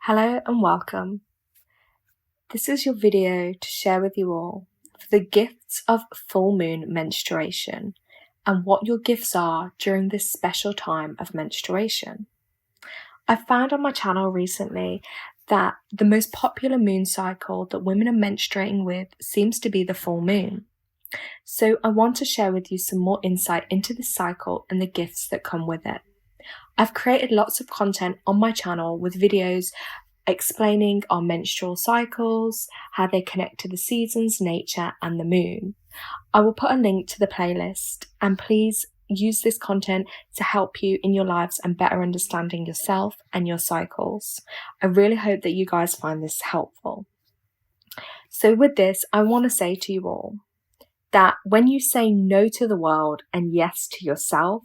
Hello and welcome. This is your video to share with you all for the gifts of full moon menstruation and what your gifts are during this special time of menstruation. I found on my channel recently that the most popular moon cycle that women are menstruating with seems to be the full moon. So I want to share with you some more insight into this cycle and the gifts that come with it. I've created lots of content on my channel with videos explaining our menstrual cycles, how they connect to the seasons, nature, and the moon. I will put a link to the playlist, and please use this content to help you in your lives and better understanding yourself and your cycles. I really hope that you guys find this helpful. So with this, I want to say to you all that when you say no to the world and yes to yourself,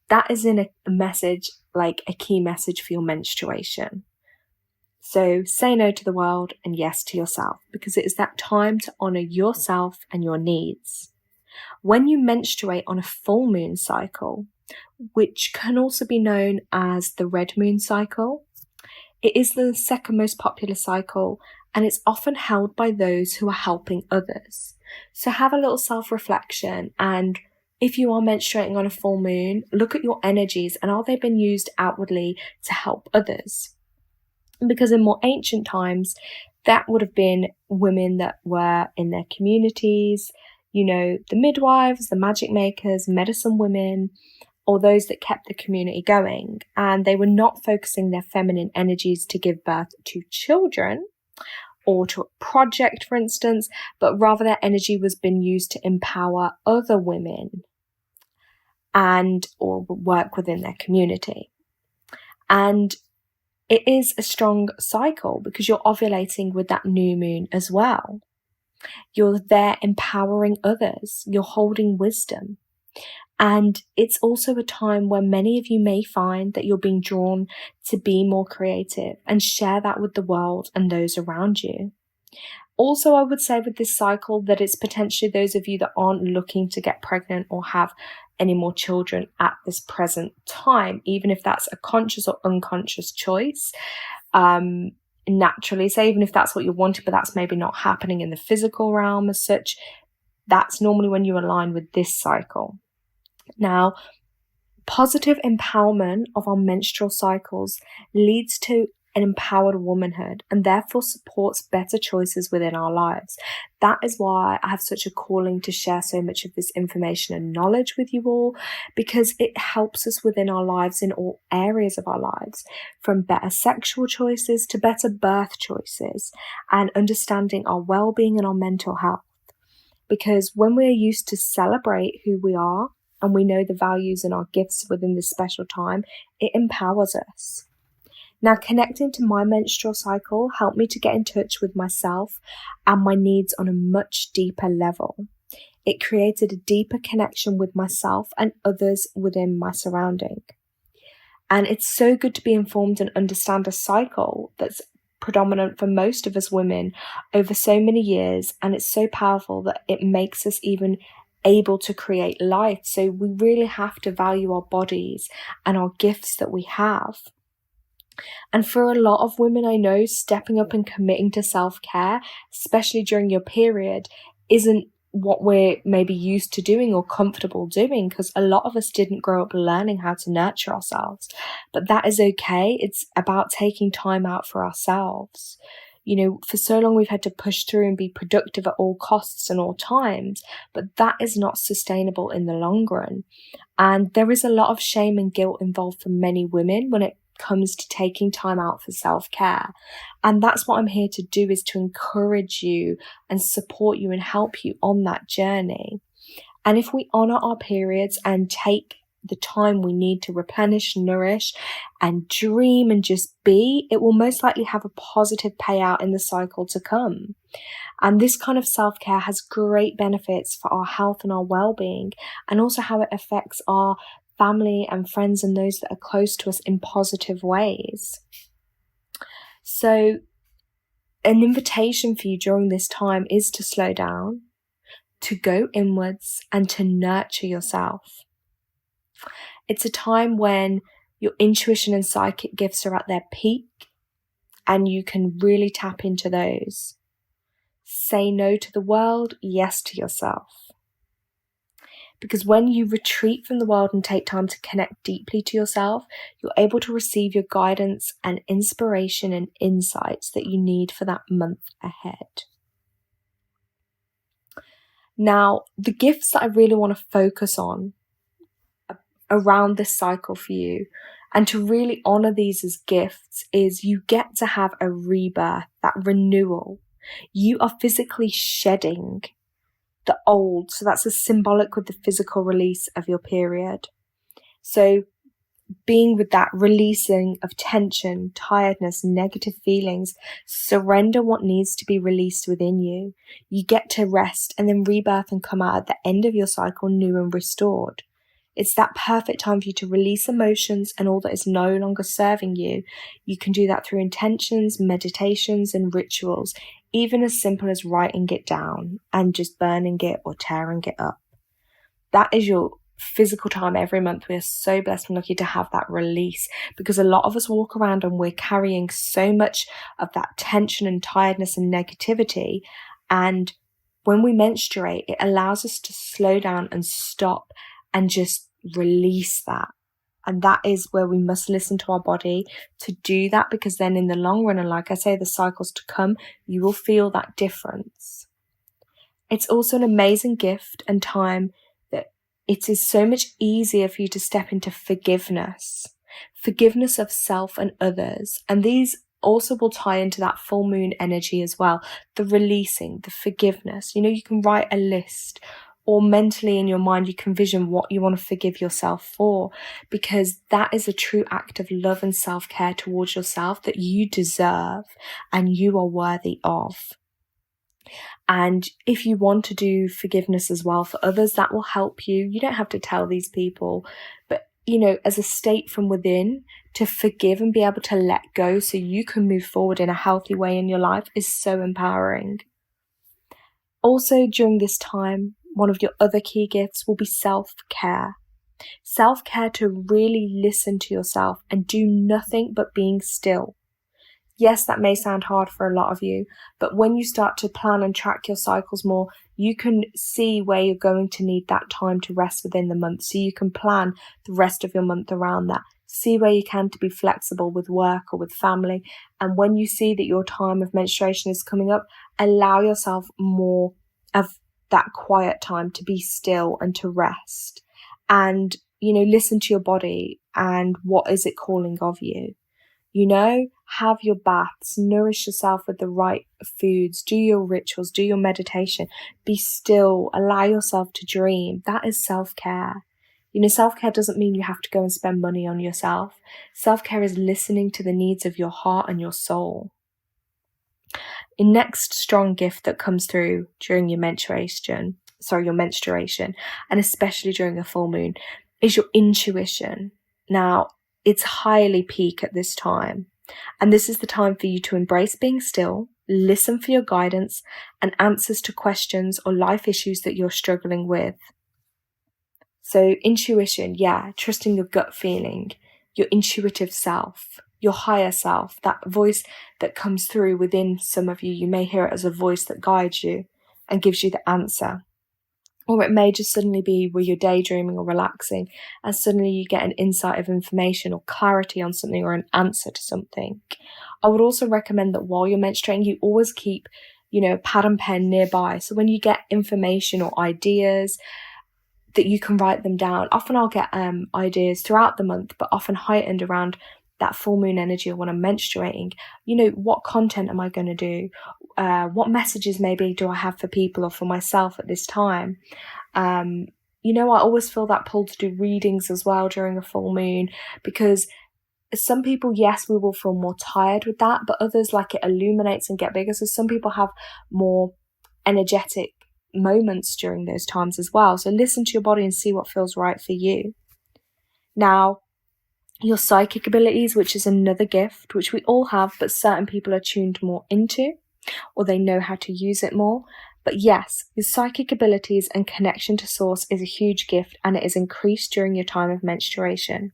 that is in a message, like a key message for your menstruation. So say no to the world and yes to yourself, because it is that time to honor yourself and your needs. When you menstruate on a full moon cycle, which can also be known as the red moon cycle, it is the second most popular cycle, and it's often held by those who are helping others. So have a little self-reflection, and if you are menstruating on a full moon, look at your energies and are they being used outwardly to help others? Because in more ancient times, that would have been women that were in their communities, the midwives, the magic makers, medicine women, or those that kept the community going. And they were not focusing their feminine energies to give birth to children or to a project, for instance, but rather their energy was being used to empower other women and or work within their community. And it is a strong cycle because you're ovulating with that new moon as well. You're there empowering others. You're holding wisdom. And it's also a time where many of you may find that you're being drawn to be more creative and share that with the world and those around you. Also, I would say with this cycle that it's potentially those of you that aren't looking to get pregnant or have any more children at this present time, even if that's a conscious or unconscious choice. Naturally, say even if that's what you wanted, but that's maybe not happening in the physical realm as such, that's normally when you align with this cycle. Now, positive empowerment of our menstrual cycles leads to an empowered womanhood and therefore supports better choices within our lives. That is why I have such a calling to share so much of this information and knowledge with you all, because it helps us within our lives in all areas of our lives, from better sexual choices to better birth choices and understanding our well-being and our mental health. Because when we're used to celebrate who we are and we know the values and our gifts within this special time, it empowers us. Now, connecting to my menstrual cycle helped me to get in touch with myself and my needs on a much deeper level. It created a deeper connection with myself and others within my surrounding. And it's so good to be informed and understand a cycle that's predominant for most of us women over so many years, and it's so powerful that it makes us even able to create life. So we really have to value our bodies and our gifts that we have. And for a lot of women I know, stepping up and committing to self-care, especially during your period, isn't what we're maybe used to doing or comfortable doing, because a lot of us didn't grow up learning how to nurture ourselves. But that is okay. It's about taking time out for ourselves. For so long we've had to push through and be productive at all costs and all times, but that is not sustainable in the long run. And there is a lot of shame and guilt involved for many women when it comes to taking time out for self-care. And that's what I'm here to do, is to encourage you and support you and help you on that journey. And if we honor our periods and take the time we need to replenish, nourish, and dream and just be, it will most likely have a positive payout in the cycle to come. And this kind of self-care has great benefits for our health and our well-being, and also how it affects our family and friends and those that are close to us in positive ways. So an invitation for you during this time is to slow down, to go inwards, and to nurture yourself. It's a time when your intuition and psychic gifts are at their peak, and you can really tap into those. Say no to the world, yes to yourself. Because when you retreat from the world and take time to connect deeply to yourself, you're able to receive your guidance and inspiration and insights that you need for that month ahead. Now, the gifts that I really want to focus on around this cycle for you, and to really honor these as gifts, is you get to have a rebirth, that renewal. You are physically shedding the old. So that's a symbolic with the physical release of your period. So being with that releasing of tension, tiredness, negative feelings, surrender what needs to be released within you. You get to rest and then rebirth and come out at the end of your cycle new and restored. It's that perfect time for you to release emotions and all that is no longer serving you. You can do that through intentions, meditations, and rituals, even as simple as writing it down and just burning it or tearing it up. That is your physical time every month. We are so blessed and lucky to have that release, because a lot of us walk around and we're carrying so much of that tension and tiredness and negativity. And when we menstruate, it allows us to slow down and stop and just release that. And that is where we must listen to our body to do that, because then in the long run, and like I say, the cycles to come, you will feel that difference. It's also an amazing gift and time that it is so much easier for you to step into forgiveness of self and others. And these also will tie into that full moon energy as well. The releasing, the forgiveness. You can write a list, or mentally in your mind, you can vision what you want to forgive yourself for, because that is a true act of love and self-care towards yourself that you deserve and you are worthy of. And if you want to do forgiveness as well for others, that will help you. You don't have to tell these people, but as a state from within, to forgive and be able to let go so you can move forward in a healthy way in your life is so empowering. Also, during this time, one of your other key gifts will be self-care. Self-care to really listen to yourself and do nothing but being still. Yes, that may sound hard for a lot of you, but when you start to plan and track your cycles more, you can see where you're going to need that time to rest within the month, so you can plan the rest of your month around that. See where you can to be flexible with work or with family. And when you see that your time of menstruation is coming up, allow yourself more of that quiet time to be still and to rest. And, listen to your body and what is it calling of you. Have your baths, nourish yourself with the right foods, do your rituals, do your meditation, be still, allow yourself to dream. That is self-care. Self-care doesn't mean you have to go and spend money on yourself. Self-care is listening to the needs of your heart and your soul. The next strong gift that comes through during your menstruation, and especially during a full moon, is your intuition. Now, it's highly peak at this time. And this is the time for you to embrace being still, listen for your guidance and answers to questions or life issues that you're struggling with. So intuition, trusting your gut feeling, your intuitive self, your higher self, that voice that comes through within some of you. You may hear it as a voice that guides you and gives you the answer. Or it may just suddenly be where you're daydreaming or relaxing and suddenly you get an insight of information or clarity on something or an answer to something. I would also recommend that while you're menstruating, you always keep, a pad and pen nearby. So when you get information or ideas, that you can write them down. Often I'll get ideas throughout the month, but often heightened around that full moon energy or when I'm menstruating. What content am I going to do? What messages maybe do I have for people or for myself at this time? I always feel that pull to do readings as well during a full moon, because some people, yes, we will feel more tired with that, but others, like, it illuminates and get bigger. So some people have more energetic moments during those times as well. So listen to your body and see what feels right for you. Now, your psychic abilities, which is another gift, which we all have, but certain people are tuned more into, or they know how to use it more. But yes, your psychic abilities and connection to source is a huge gift, and it is increased during your time of menstruation.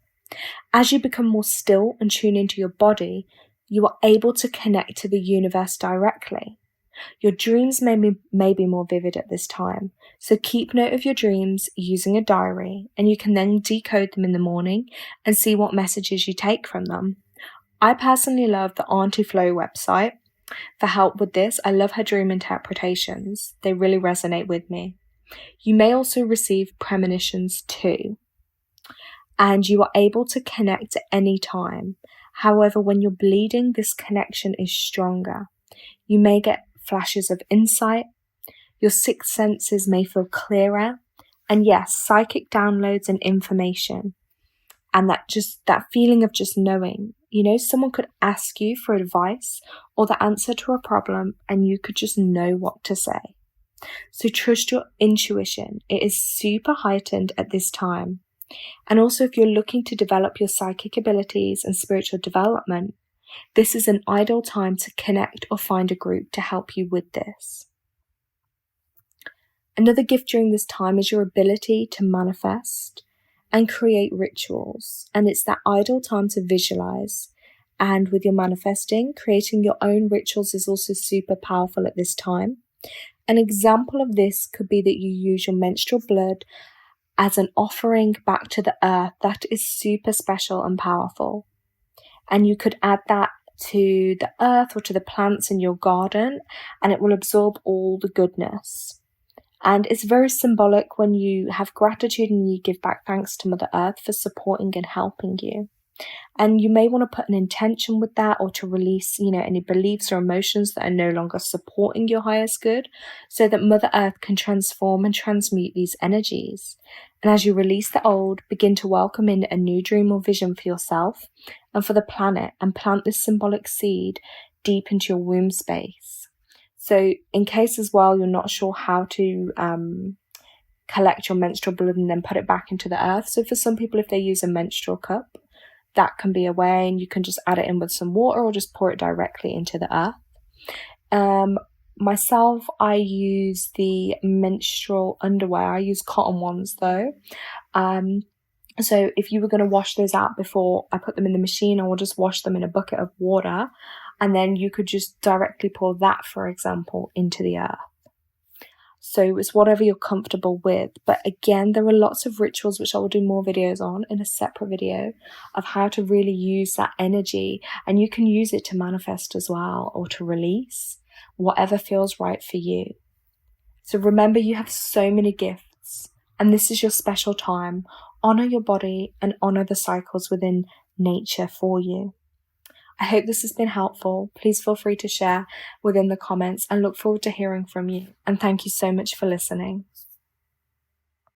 As you become more still and tune into your body, You are able to connect to the universe directly. Your dreams may be more vivid at this time, so keep note of your dreams using a diary, and you can then decode them in the morning and see what messages you take from them. I personally love the Auntie Flo website for help with this. I love her dream interpretations. They really resonate with me. You may also receive premonitions too, and you are able to connect at any time. However, when you're bleeding, this connection is stronger. You may get flashes of insight. Your sixth senses may feel clearer. And yes, psychic downloads and information. And that feeling of just knowing. Someone could ask you for advice or the answer to a problem, and you could just know what to say. So trust your intuition. It is super heightened at this time. And also, if you're looking to develop your psychic abilities and spiritual development, this is an ideal time to connect or find a group to help you with this. Another gift during this time is your ability to manifest and create rituals. And it's that ideal time to visualize. And with your manifesting, creating your own rituals is also super powerful at this time. An example of this could be that you use your menstrual blood as an offering back to the earth. That is super special and powerful. And you could add that to the earth or to the plants in your garden, and it will absorb all the goodness. And it's very symbolic when you have gratitude and you give back thanks to Mother Earth for supporting and helping you. And you may want to put an intention with that, or to release, any beliefs or emotions that are no longer supporting your highest good, so that Mother Earth can transform and transmute these energies. And as you release the old, begin to welcome in a new dream or vision for yourself and for the planet, and plant this symbolic seed deep into your womb space. So in case as well you're not sure how to collect your menstrual blood and then put it back into the earth. So for some people, if they use a menstrual cup, that can be a way, and you can just add it in with some water or just pour it directly into the earth. Myself, I use the menstrual underwear. I use cotton ones though. So if you were going to wash those out before I put them in the machine, I will just wash them in a bucket of water, and then you could just directly pour that, for example, into the earth. So it's whatever you're comfortable with. But again, there are lots of rituals which I will do more videos on in a separate video of how to really use that energy. And you can use it to manifest as well, or to release, whatever feels right for you. So remember, you have so many gifts, and this is your special time. Honor your body and honor the cycles within nature for you. I hope this has been helpful. Please feel free to share within the comments, and look forward to hearing from you. And thank you so much for listening.